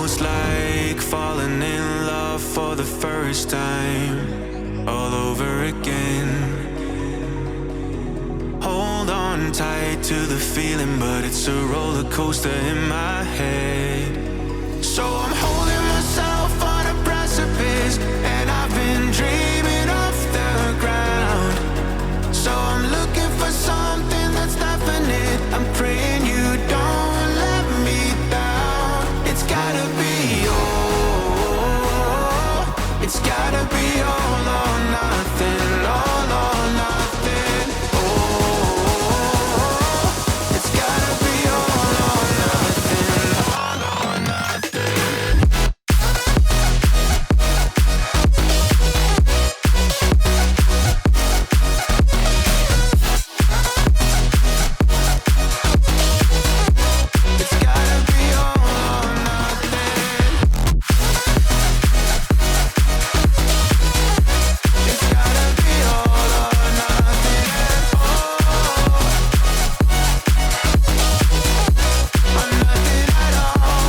almost like falling in love for the first time, all over again. Hold on tight to the feeling, but it's a roller coaster in my head. So I'm holding myself on a precipice, and I've been dreaming off the ground. So I'm looking for something that's definite. I'm praying you don't let me down. It's gotta be all. It's gotta be all or nothing. All or nothing. Oh, it's gotta be all or nothing. All or nothing. It's gotta be all or nothing. It's gotta be all or nothing. Oh, or nothing at all.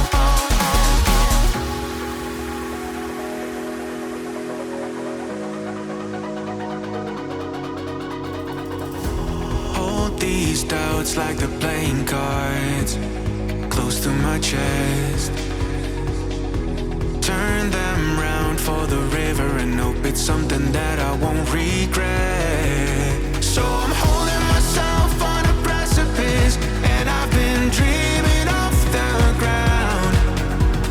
Hold these doubts like they're playing cards, close to my chest. Turn them round for the river and hope it's something that I won't regret. So I'm holding myself on a precipice, and I've been dreaming off the ground.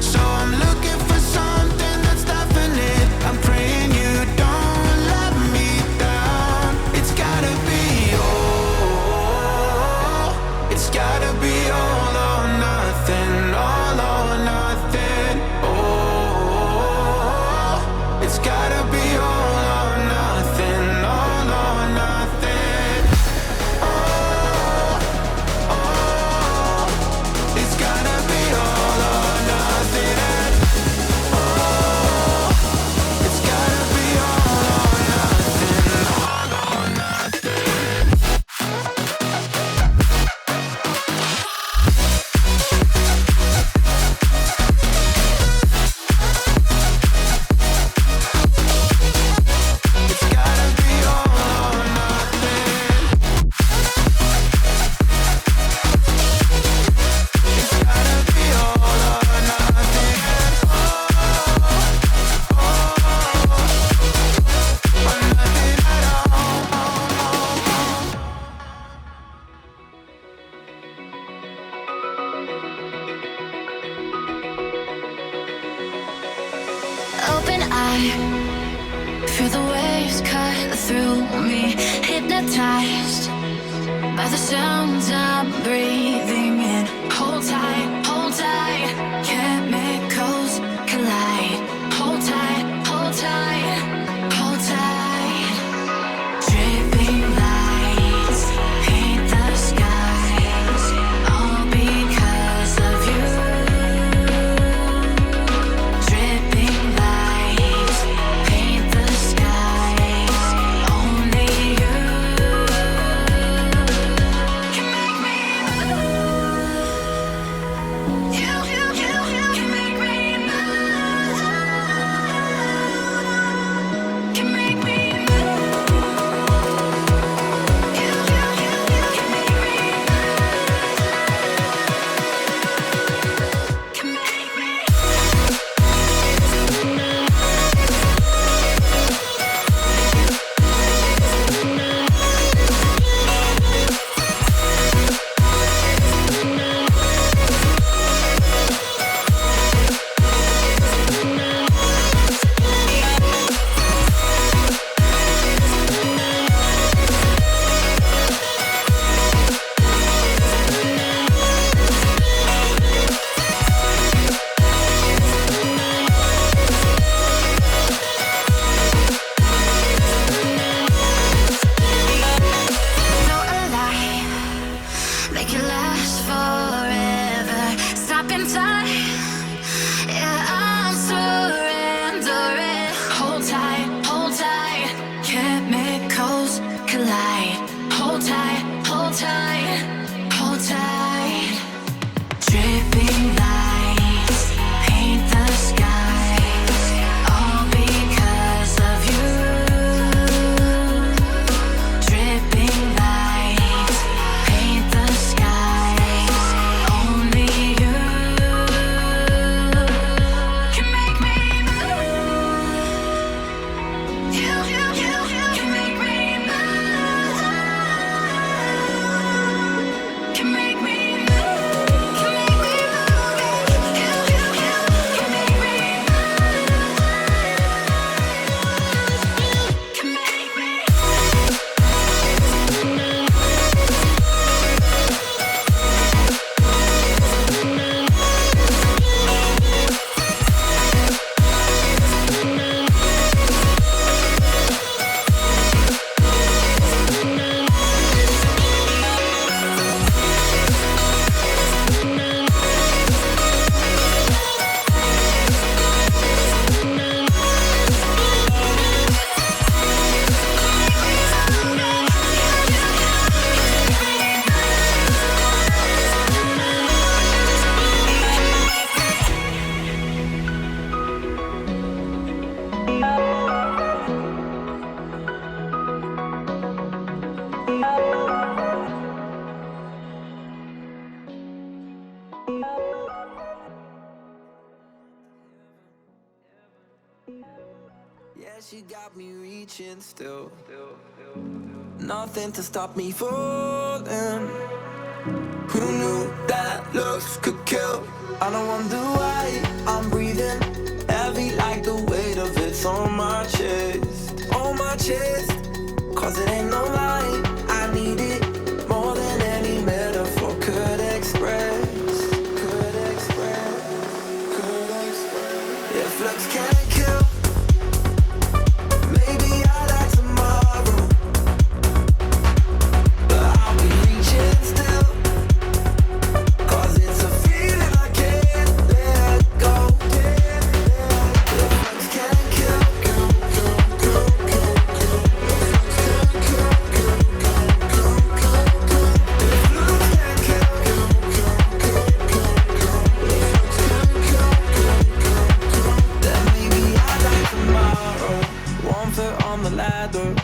So I'm looking for something that's definite. I'm praying you don't let me down. It's gotta be all. It's gotta be all or nothing. All or nothing. Oh, it's gotta be all or nothing. All or nothing. Oh, oh, it's gotta be all or nothing. Oh, it's gotta be all or nothing. All or nothing. It's gotta be all or nothing. It's gotta be all or nothing. Oh, or nothing at all. Open eye, feel the waves cut through me. Hypnotized by the sounds I'm breathing in. Hold tight, chemicals collide. Hold tight, hold tight, hold tight. Dripping lights paint the skies, all because of you. Dripping lights paint the skies, only you can make me. You can she got me reaching still. Nothing to stop me falling. Who knew that looks could kill? I don't wonder why I'm breathing heavy like the weight of it's on my chest. On my chest. Cause it ain't no lie, I need it more than any metaphor could express. Could express, could express. If looks can't kill, maybe I'd like tomorrow, but I'll be reaching still. Cause it's a feeling I can't let go. If looks can't kill, ladder.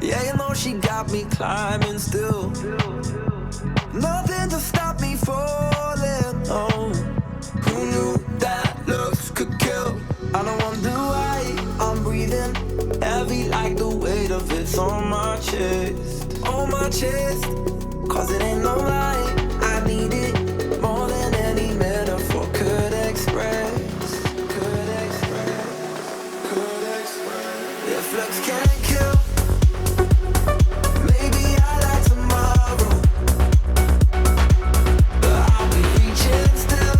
Yeah, you know she got me climbing still. Nothing to stop me falling. Oh, who knew that looks could kill? I don't wonder why I'm breathing heavy like the weight of it's on my chest. On my chest. Cause it ain't no lie, I need it more than any metaphor could express. If looks can't kill, maybe I like tomorrow, but I'll be reaching still.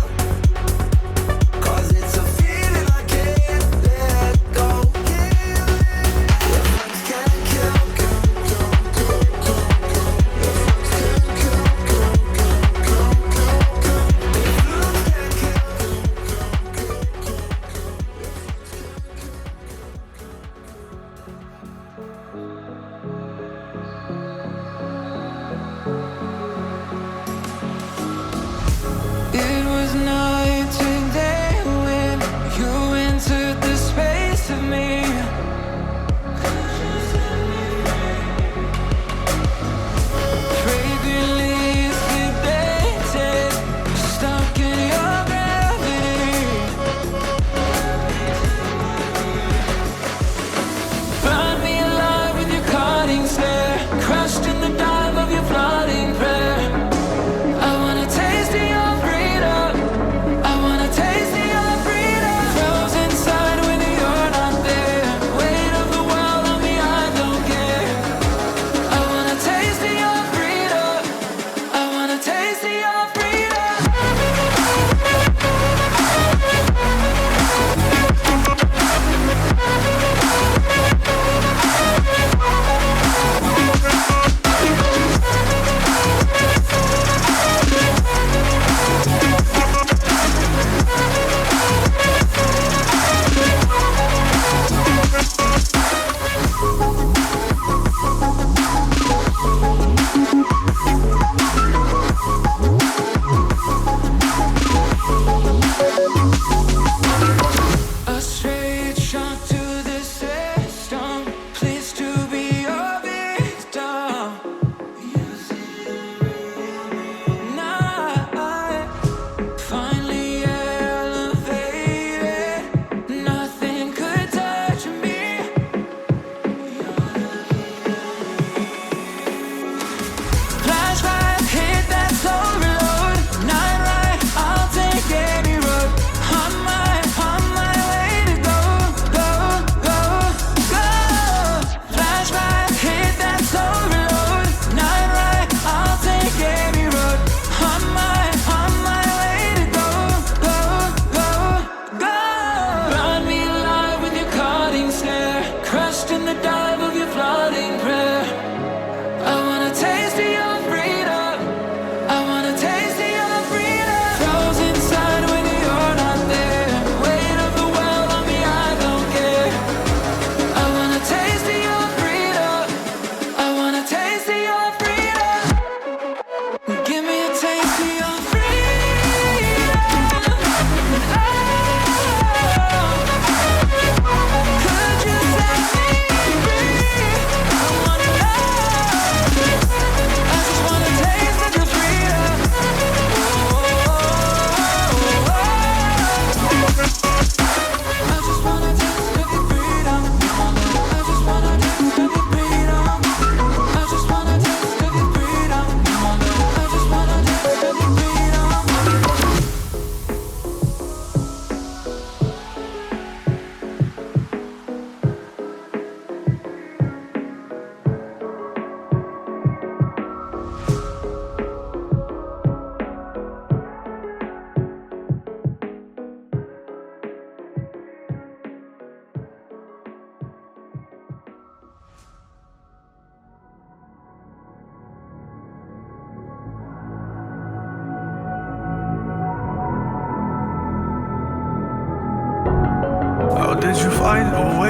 Cause it's a feeling I can't let go. If looks can't kill, if looks can't kill,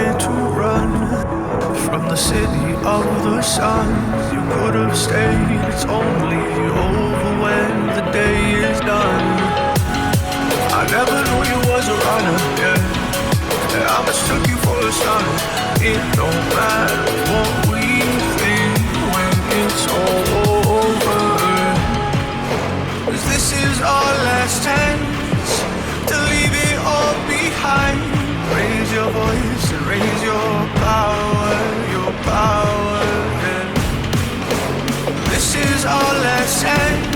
nowhere to run from the city of the sun. You could have stayed, it's only over when the day is done. I never knew you was a runner, yeah. I mistook you for a son. It don't matter what we think when it's all over, 'cause this is our last chance to leave it all behind. Raise your voice and raise your power, yeah. This is our last chance